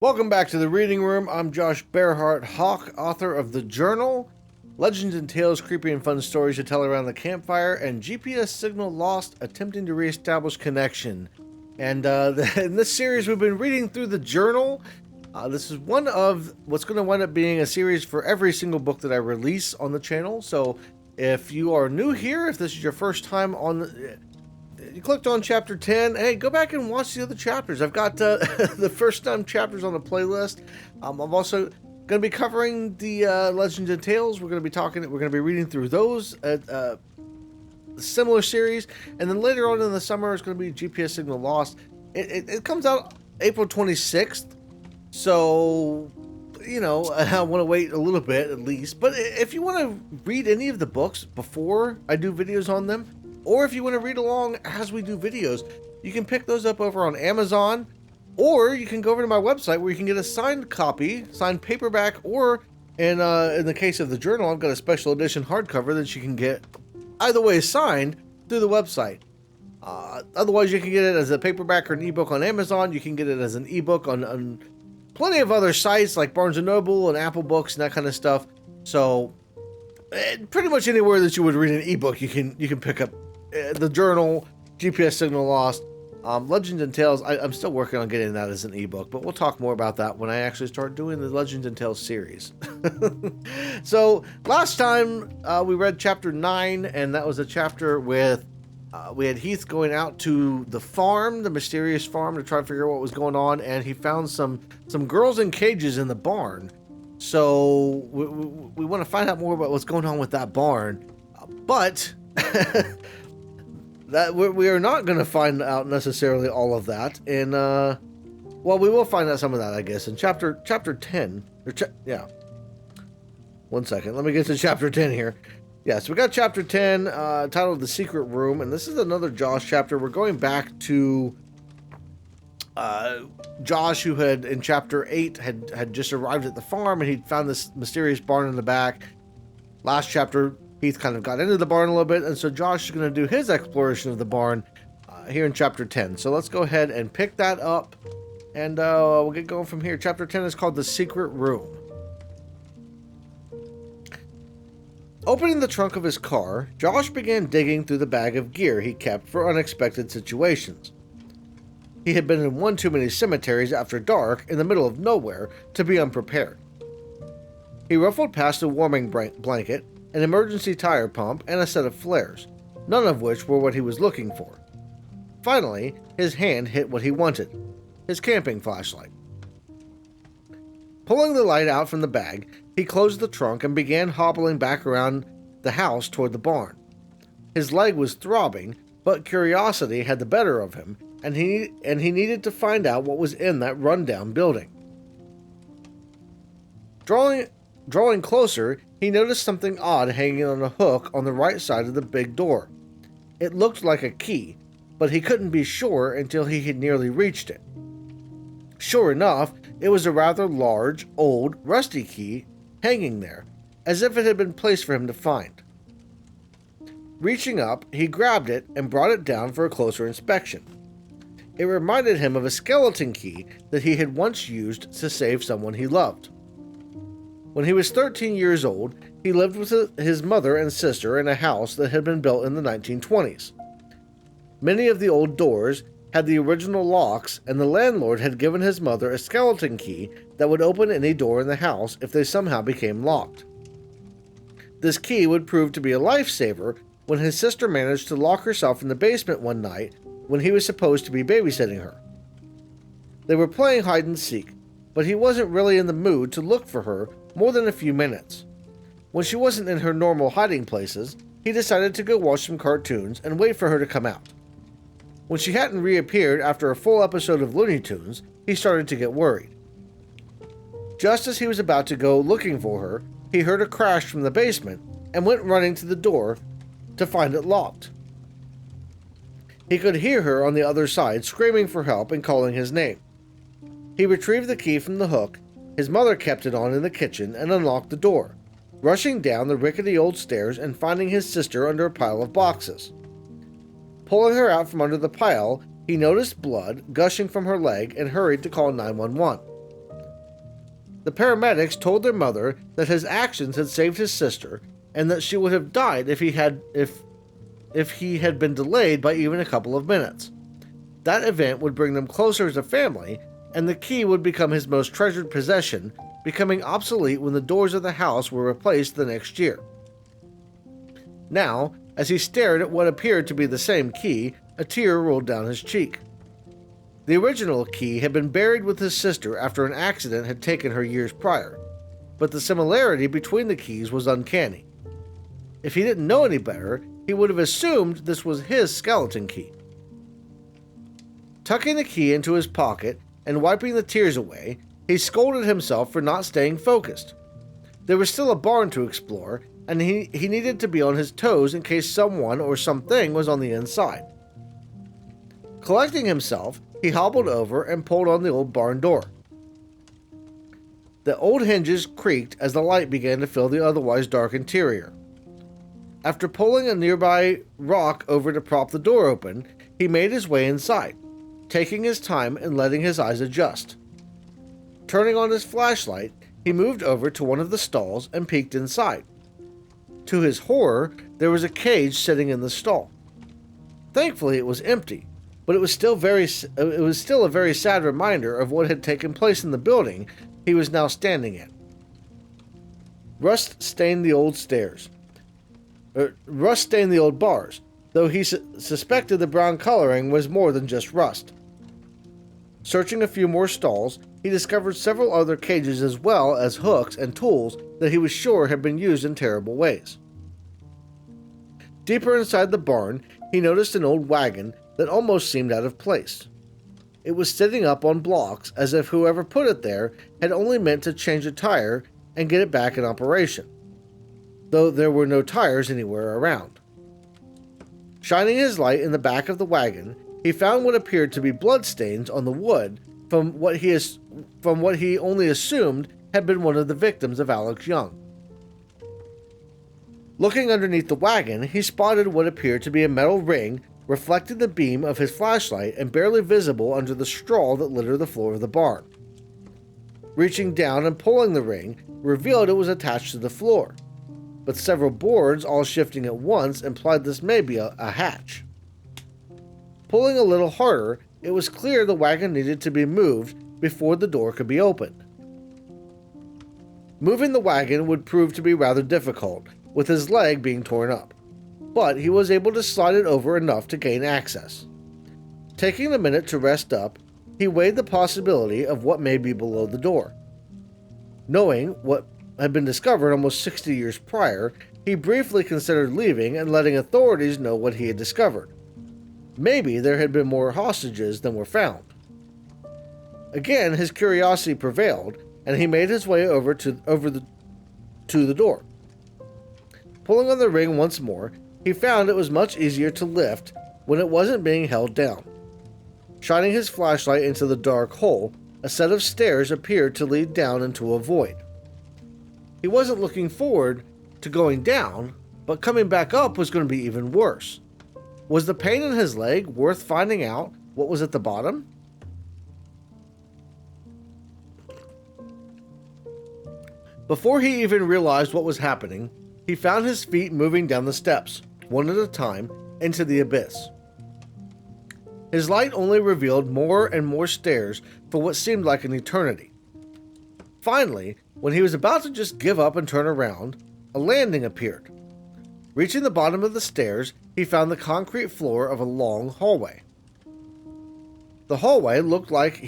Welcome back to the Reading Room. I'm Josh Bearheart, Hawk, author of The Journal, Legends and Tales, Creepy and Fun Stories to Tell Around the Campfire, and GPS Signal Lost, Attempting to Reestablish Connection. And in this series, we've been reading through The Journal. This is one of what's going to wind up being a series for every single book that I release on the channel. So if you are new here, if this is your first time on you clicked on chapter 10, hey, go back and watch the other chapters. I've got the first time chapters on the playlist. I'm also going to be covering the Legends and Tales. We're going to be reading through those similar series, and then later on in the summer it's going to be GPS Signal Lost. It comes out April 26th, so I want to wait a little bit at least. But if you want to read any of the books before I do videos on them, or if you want to read along as we do videos, you can pick those up over on Amazon, or you can go over to my website where you can get a signed copy, signed paperback, or in the case of the journal, I've got a special edition hardcover that you can get either way signed through the website. Otherwise, you can get it as a paperback or an ebook on Amazon. You can get it as an ebook on plenty of other sites like Barnes & Noble and Apple Books and that kind of stuff. So pretty much anywhere that you would read an ebook, you can pick up the journal, GPS Signal Lost, Legends and Tales. I'm still working on getting that as an ebook, but we'll talk more about that when I actually start doing the Legends and Tales series. So last time we read chapter 9, and that was a chapter with we had Heath going out to the farm, the mysterious farm, to try to figure out what was going on, and he found some girls in cages in the barn. So we want to find out more about what's going on with that barn, but that we are not going to find out necessarily all of that in well, we will find out some of that, I guess, in chapter 10. Yeah. One second, let me get to chapter 10 here. Yeah, so we got chapter 10 titled The Secret Room, and this is another Josh chapter. We're going back to Josh, who had in chapter 8 had just arrived at the farm, and he'd found this mysterious barn in the back. Last chapter, Heath kind of got into the barn a little bit, and so Josh is going to do his exploration of the barn here in chapter 10. So let's go ahead and pick that up, and we'll get going from here. Chapter 10 is called The Secret Room. Opening the trunk of his car, Josh began digging through the bag of gear he kept for unexpected situations. He had been in one too many cemeteries after dark in the middle of nowhere to be unprepared. He ruffled past a warming blanket, an emergency tire pump, and a set of flares, none of which were what he was looking for. Finally, his hand hit what he wanted, his camping flashlight. Pulling the light out from the bag, he closed the trunk and began hobbling back around the house toward the barn. His leg was throbbing, but curiosity had the better of him, and he needed to find out what was in that rundown building. Drawing closer, he noticed something odd hanging on a hook on the right side of the big door. It looked like a key, but he couldn't be sure until he had nearly reached it. Sure enough, it was a rather large, old, rusty key hanging there, as if it had been placed for him to find. Reaching up, he grabbed it and brought it down for a closer inspection. It reminded him of a skeleton key that he had once used to save someone he loved. When he was 13 years old, he lived with his mother and sister in a house that had been built in the 1920s. Many of the old doors had the original locks, and the landlord had given his mother a skeleton key that would open any door in the house if they somehow became locked. This key would prove to be a lifesaver when his sister managed to lock herself in the basement one night when he was supposed to be babysitting her. They were playing hide and seek, but he wasn't really in the mood to look for her more than a few minutes. When she wasn't in her normal hiding places, he decided to go watch some cartoons and wait for her to come out. When she hadn't reappeared after a full episode of Looney Tunes, he started to get worried. Just as he was about to go looking for her, he heard a crash from the basement and went running to the door to find it locked. He could hear her on the other side screaming for help and calling his name. He retrieved the key from the hook his mother kept it on in the kitchen and unlocked the door, rushing down the rickety old stairs and finding his sister under a pile of boxes. Pulling her out from under the pile, he noticed blood gushing from her leg and hurried to call 911. The paramedics told their mother that his actions had saved his sister and that she would have died if he had been delayed by even a couple of minutes. That event would bring them closer as a family, and the key would become his most treasured possession, becoming obsolete when the doors of the house were replaced the next year. Now, as he stared at what appeared to be the same key, a tear rolled down his cheek. The original key had been buried with his sister after an accident had taken her years prior, but the similarity between the keys was uncanny. If he didn't know any better, he would have assumed this was his skeleton key. Tucking the key into his pocket and wiping the tears away, he scolded himself for not staying focused. There was still a barn to explore, and he needed to be on his toes in case someone or something was on the inside. Collecting himself, he hobbled over and pulled on the old barn door. The old hinges creaked as the light began to fill the otherwise dark interior. After pulling a nearby rock over to prop the door open, he made his way inside, taking his time and letting his eyes adjust. Turning on his flashlight, he moved over to one of the stalls and peeked inside. To his horror, there was a cage sitting in the stall. Thankfully, it was empty, but it was still a very sad reminder of what had taken place in the building he was now standing in. Rust stained the old bars, though he suspected the brown coloring was more than just rust. Searching a few more stalls, he discovered several other cages as well as hooks and tools that he was sure had been used in terrible ways. Deeper inside the barn, he noticed an old wagon that almost seemed out of place. It was sitting up on blocks as if whoever put it there had only meant to change a tire and get it back in operation, though there were no tires anywhere around. Shining his light in the back of the wagon, he found what appeared to be bloodstains on the wood from what he only assumed had been one of the victims of Alex Young. Looking underneath the wagon, he spotted what appeared to be a metal ring reflecting the beam of his flashlight and barely visible under the straw that littered the floor of the barn. Reaching down and pulling the ring revealed it was attached to the floor, but several boards all shifting at once implied this may be a hatch. Pulling a little harder, it was clear the wagon needed to be moved before the door could be opened. Moving the wagon would prove to be rather difficult, with his leg being torn up, but he was able to slide it over enough to gain access. Taking a minute to rest up, he weighed the possibility of what may be below the door. Knowing what had been discovered almost 60 years prior, he briefly considered leaving and letting authorities know what he had discovered. Maybe there had been more hostages than were found. Again, his curiosity prevailed, and he made his way over to the door. Pulling on the ring once more, he found it was much easier to lift when it wasn't being held down. Shining his flashlight into the dark hole, a set of stairs appeared to lead down into a void. He wasn't looking forward to going down, but coming back up was going to be even worse. Was the pain in his leg worth finding out what was at the bottom? Before he even realized what was happening, he found his feet moving down the steps, one at a time, into the abyss. His light only revealed more and more stairs for what seemed like an eternity. Finally, when he was about to just give up and turn around, a landing appeared. Reaching the bottom of the stairs, he found the concrete floor of a long hallway. The hallway looked like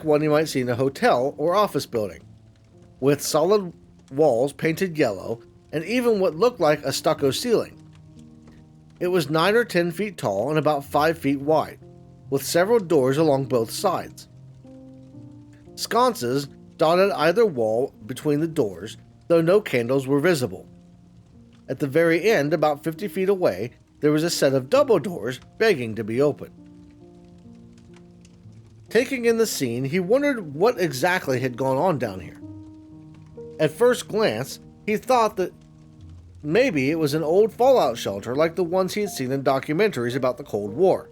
one you might see in a hotel or office building, with solid walls painted yellow and even what looked like a stucco ceiling. It was 9 or 10 feet tall and about 5 feet wide, with several doors along both sides. Sconces dotted either wall between the doors, though no candles were visible. At the very end, about 50 feet away, there was a set of double doors begging to be opened. Taking in the scene, he wondered what exactly had gone on down here. At first glance, he thought that maybe it was an old fallout shelter like the ones he had seen in documentaries about the Cold War.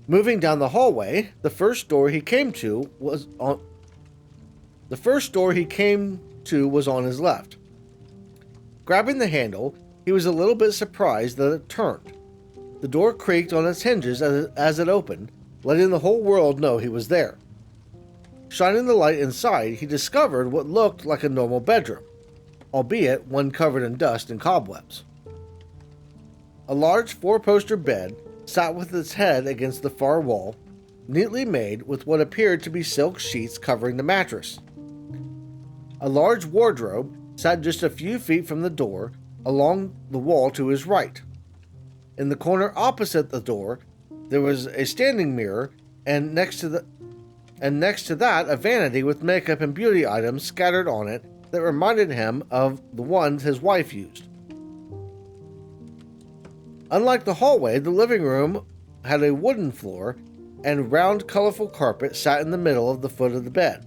Moving down the hallway, the first door he came to was The first door he came to was on his left. Grabbing the handle, he was a little bit surprised that it turned. The door creaked on its hinges as it opened, letting the whole world know he was there. Shining the light inside, he discovered what looked like a normal bedroom, albeit one covered in dust and cobwebs. A large four-poster bed sat with its head against the far wall, neatly made with what appeared to be silk sheets covering the mattress. A large wardrobe sat just a few feet from the door, along the wall to his right. In the corner opposite the door, there was a standing mirror, and next to that a vanity with makeup and beauty items scattered on it that reminded him of the ones his wife used. Unlike the hallway, the living room had a wooden floor, and round, colorful carpet sat in the middle of the foot of the bed.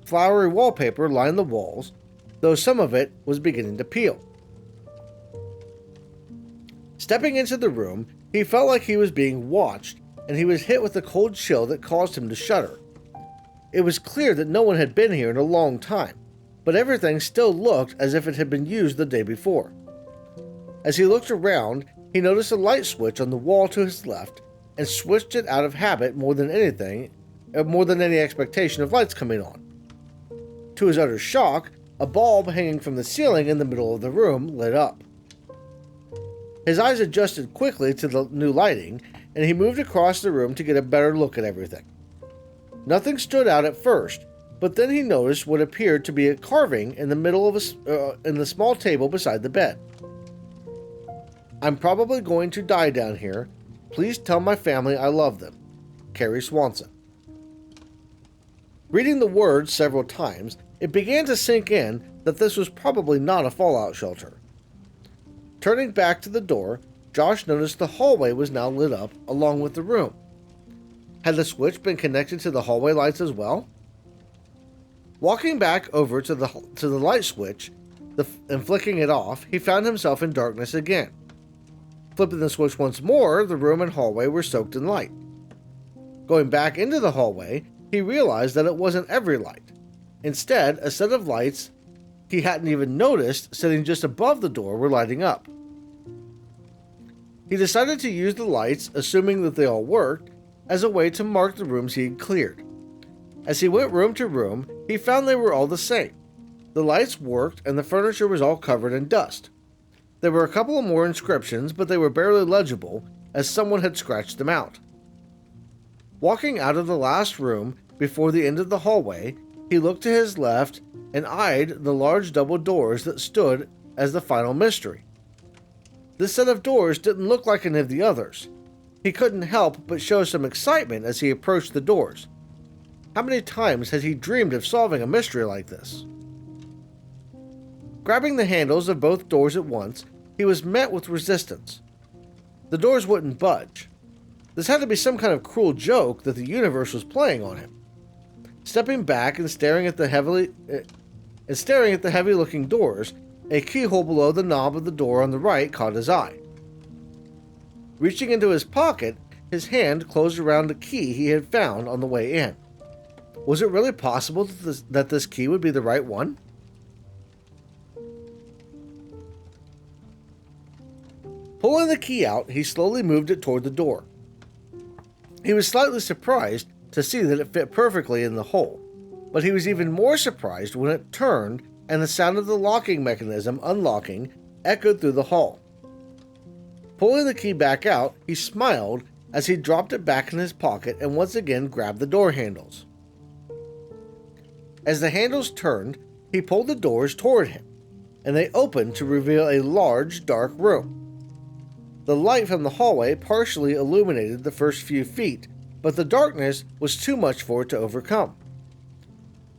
Flowery wallpaper lined the walls, though some of it was beginning to peel. Stepping into the room, he felt like he was being watched, and he was hit with a cold chill that caused him to shudder. It was clear that no one had been here in a long time, but everything still looked as if it had been used the day before. As he looked around, he noticed a light switch on the wall to his left and switched it out of habit more than any expectation of lights coming on. To his utter shock, a bulb hanging from the ceiling in the middle of the room lit up. His eyes adjusted quickly to the new lighting, and he moved across the room to get a better look at everything. Nothing stood out at first, but then he noticed what appeared to be a carving in the middle of in the small table beside the bed. "I'm probably going to die down here. Please tell my family I love them. Carrie Swanson." Reading the words several times, it began to sink in that this was probably not a fallout shelter. Turning back to the door, Josh noticed the hallway was now lit up along with the room. Had the switch been connected to the hallway lights as well? Walking back over to the light switch and flicking it off, he found himself in darkness again. Flipping the switch once more, the room and hallway were soaked in light. Going back into the hallway, he realized that it wasn't every light. Instead, a set of lights he hadn't even noticed sitting just above the door were lighting up. He decided to use the lights, assuming that they all worked, as a way to mark the rooms he had cleared. As he went room to room, he found they were all the same. The lights worked and the furniture was all covered in dust. There were a couple of more inscriptions, but they were barely legible, as someone had scratched them out. Walking out of the last room before the end of the hallway, he looked to his left and eyed the large double doors that stood as the final mystery. This set of doors didn't look like any of the others. He couldn't help but show some excitement as he approached the doors. How many times had he dreamed of solving a mystery like this? Grabbing the handles of both doors at once, he was met with resistance. The doors wouldn't budge. This had to be some kind of cruel joke that the universe was playing on him. Stepping back and staring at the heavy-looking doors, a keyhole below the knob of the door on the right caught his eye. Reaching into his pocket, his hand closed around the key he had found on the way in. Was it really possible that this key would be the right one? Pulling the key out, he slowly moved it toward the door. He was slightly surprised to see that it fit perfectly in the hole, but he was even more surprised when it turned and the sound of the locking mechanism unlocking echoed through the hall. Pulling the key back out, he smiled as he dropped it back in his pocket and once again grabbed the door handles. As the handles turned, he pulled the doors toward him, and they opened to reveal a large, dark room. The light from the hallway partially illuminated the first few feet, but the darkness was too much for it to overcome.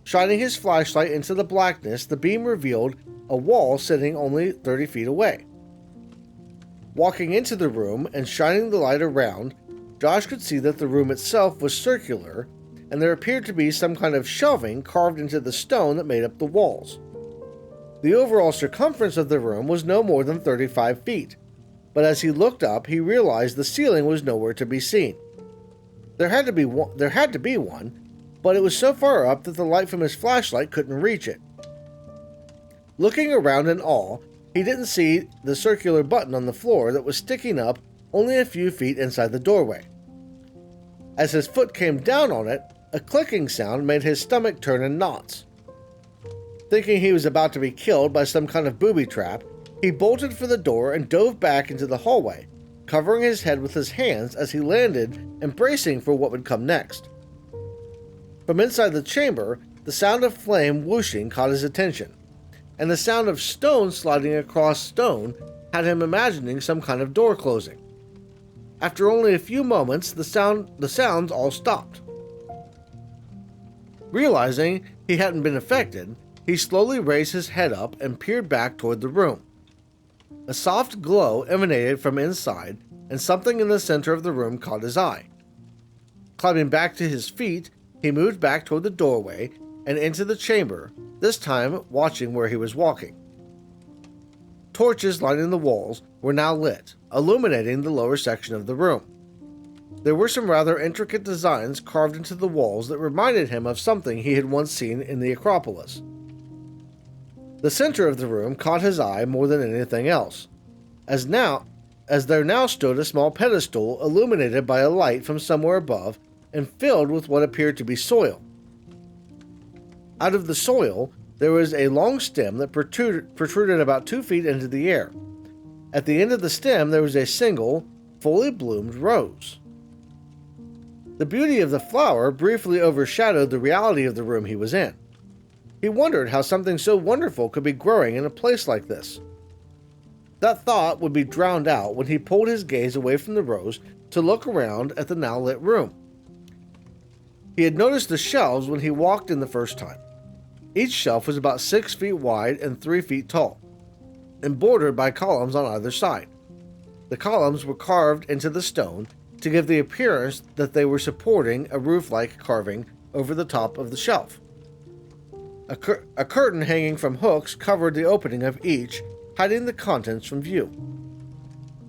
Shining his flashlight into the blackness, the beam revealed a wall sitting only 30 feet away. Walking into the room and shining the light around, Josh could see that the room itself was circular, and there appeared to be some kind of shelving carved into the stone that made up the walls. The overall circumference of the room was no more than 35 feet, but as he looked up, he realized the ceiling was nowhere to be seen. There had to be one, but it was so far up that the light from his flashlight couldn't reach it. Looking around in awe, he didn't see the circular button on the floor that was sticking up only a few feet inside the doorway. As his foot came down on it, a clicking sound made his stomach turn in knots. Thinking he was about to be killed by some kind of booby trap, he bolted for the door and dove back into the hallway, covering his head with his hands as he landed and bracing for what would come next. From inside the chamber, the sound of flame whooshing caught his attention, and the sound of stone sliding across stone had him imagining some kind of door closing. After only a few moments, the sounds all stopped. Realizing he hadn't been affected, he slowly raised his head up and peered back toward the room. A soft glow emanated from inside, and something in the center of the room caught his eye. Climbing back to his feet, he moved back toward the doorway and into the chamber, this time watching where he was walking. Torches lining the walls were now lit, illuminating the lower section of the room. There were some rather intricate designs carved into the walls that reminded him of something he had once seen in the Acropolis. The center of the room caught his eye more than anything else, as there now stood a small pedestal illuminated by a light from somewhere above and filled with what appeared to be soil. Out of the soil, there was a long stem that protruded about 2 feet into the air. At the end of the stem, there was a single, fully bloomed rose. The beauty of the flower briefly overshadowed the reality of the room he was in. He wondered how something so wonderful could be growing in a place like this. That thought would be drowned out when he pulled his gaze away from the rose to look around at the now lit room. He had noticed the shelves when he walked in the first time. Each shelf was about 6 feet wide and 3 feet tall, and bordered by columns on either side. The columns were carved into the stone to give the appearance that they were supporting a roof-like carving over the top of the shelf. A curtain hanging from hooks covered the opening of each, hiding the contents from view.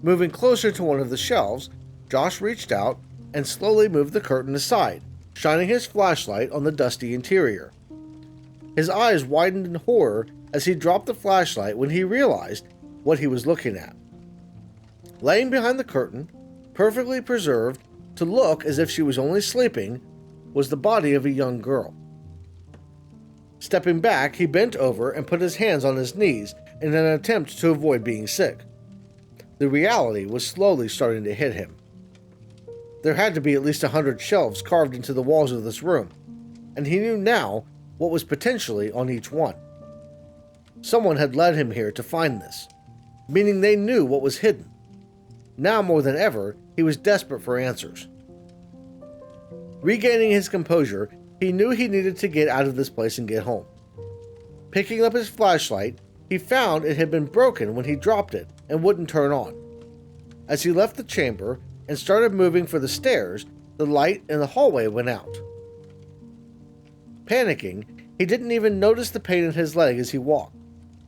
Moving closer to one of the shelves, Josh reached out and slowly moved the curtain aside, shining his flashlight on the dusty interior. His eyes widened in horror as he dropped the flashlight when he realized what he was looking at. Laying behind the curtain, perfectly preserved to look as if she was only sleeping, was the body of a young girl. Stepping back, he bent over and put his hands on his knees in an attempt to avoid being sick. The reality was slowly starting to hit him. There had to be at least 100 shelves carved into the walls of this room, and he knew now what was potentially on each one. Someone had led him here to find this, meaning they knew what was hidden. Now more than ever, he was desperate for answers. Regaining his composure, he knew he needed to get out of this place and get home. Picking up his flashlight, he found it had been broken when he dropped it and wouldn't turn on. As he left the chamber and started moving for the stairs, the light in the hallway went out. Panicking, he didn't even notice the pain in his leg as he walked,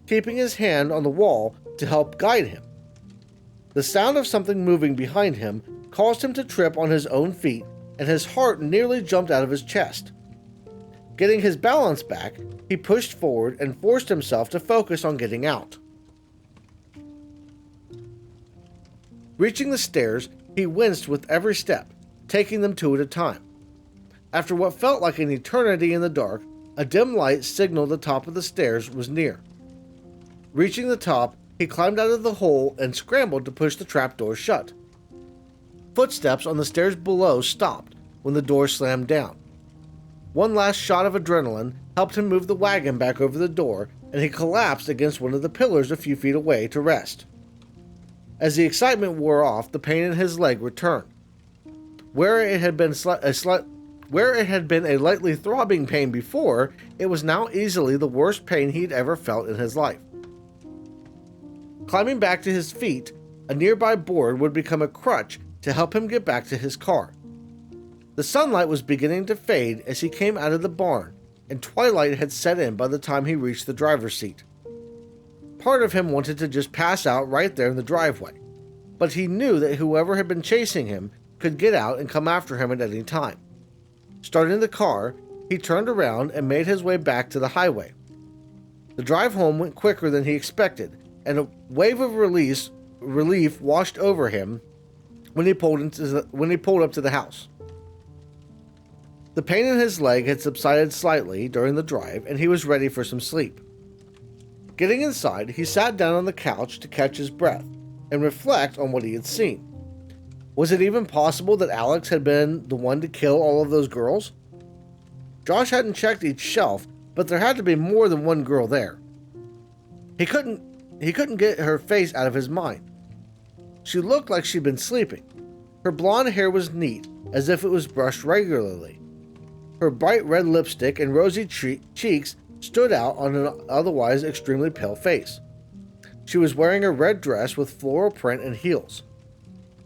keeping his hand on the wall to help guide him. The sound of something moving behind him caused him to trip on his own feet, and his heart nearly jumped out of his chest. Getting his balance back, he pushed forward and forced himself to focus on getting out. Reaching the stairs, he winced with every step, taking them 2 at a time. After what felt like an eternity in the dark, a dim light signaled the top of the stairs was near. Reaching the top, he climbed out of the hole and scrambled to push the trapdoor shut. Footsteps on the stairs below stopped when the door slammed down. One last shot of adrenaline helped him move the wagon back over the door, and he collapsed against one of the pillars a few feet away to rest. As the excitement wore off, the pain in his leg returned. Where it had been a lightly throbbing pain before, it was now easily the worst pain he'd ever felt in his life. Climbing back to his feet, a nearby board would become a crutch to help him get back to his car. The sunlight was beginning to fade as he came out of the barn, and twilight had set in by the time he reached the driver's seat. Part of him wanted to just pass out right there in the driveway, but he knew that whoever had been chasing him could get out and come after him at any time. Starting the car, he turned around and made his way back to the highway. The drive home went quicker than he expected, and a wave of relief washed over him when he pulled up to the house. The pain in his leg had subsided slightly during the drive, and he was ready for some sleep. Getting inside, he sat down on the couch to catch his breath and reflect on what he had seen. Was it even possible that Alex had been the one to kill all of those girls? Josh hadn't checked each shelf, but there had to be more than one girl there. He couldn't get her face out of his mind. She looked like she'd been sleeping. Her blonde hair was neat, as if it was brushed regularly. Her bright red lipstick and rosy cheeks stood out on an otherwise extremely pale face. She was wearing a red dress with floral print and heels.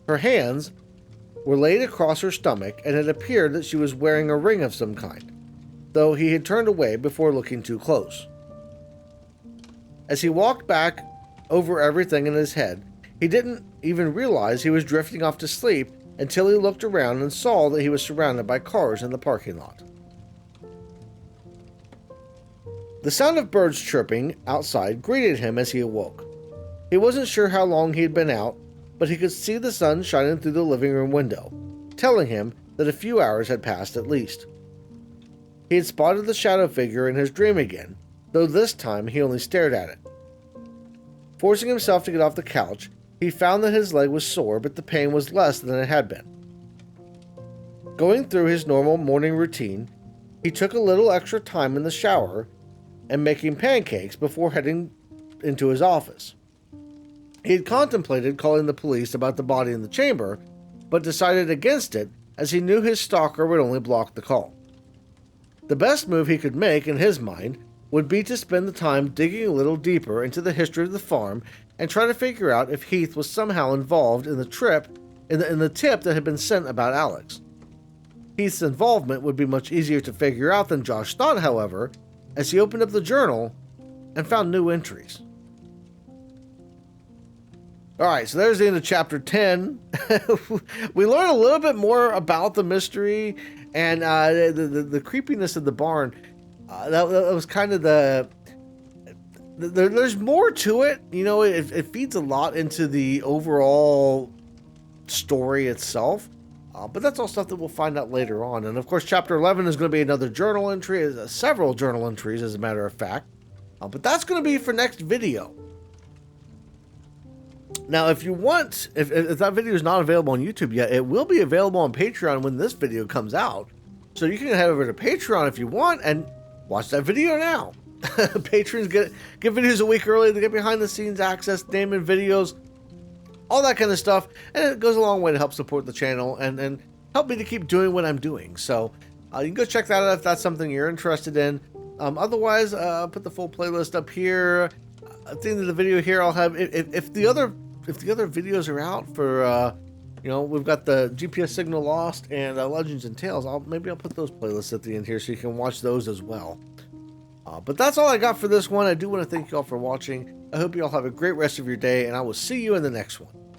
Her hands were laid across her stomach, and it appeared that she was wearing a ring of some kind, though he had turned away before looking too close. As he walked back over everything in his head, he didn't even realize he was drifting off to sleep until he looked around and saw that he was surrounded by cars in the parking lot. The sound of birds chirping outside greeted him as he awoke. He wasn't sure how long he had been out, but he could see the sun shining through the living room window, telling him that a few hours had passed at least. He had spotted the shadow figure in his dream again, though this time he only stared at it. Forcing himself to get off the couch, he found that his leg was sore, but the pain was less than it had been. Going through his normal morning routine, he took a little extra time in the shower and making pancakes before heading into his office. He had contemplated calling the police about the body in the chamber, but decided against it as he knew his stalker would only block the call. The best move he could make, in his mind, would be to spend the time digging a little deeper into the history of the farm and try to figure out if Heath was somehow involved in the tip that had been sent about Alex. Heath's involvement would be much easier to figure out than Josh thought, however, as he opened up the journal and found new entries. Alright, so there's the end of chapter 10. We learn a little bit more about the mystery and the creepiness of the barn. That was kind of there's more to it. You know, it feeds a lot into the overall story itself. But that's all stuff that we'll find out later on. And of course, chapter 11 is going to be another journal entry, several journal entries, as a matter of fact. But that's going to be for next video. Now, if you want, if that video is not available on YouTube yet, it will be available on Patreon when this video comes out. So you can head over to Patreon if you want and watch that video now. Patrons get videos a week early. They get behind the scenes access, naming videos, all that kind of stuff. And it goes a long way to help support the channel and help me to keep doing what I'm doing. So you can go check that out if that's something you're interested in. Otherwise, I'll put the full playlist up here. At the end of the video here, I'll have, if the other videos are out for, you know, we've got the GPS Signal Lost and Legends and Tales. Maybe I'll put those playlists at the end here so you can watch those as well. But that's all I got for this one. I do want to thank you all for watching. I hope you all have a great rest of your day, and I will see you in the next one.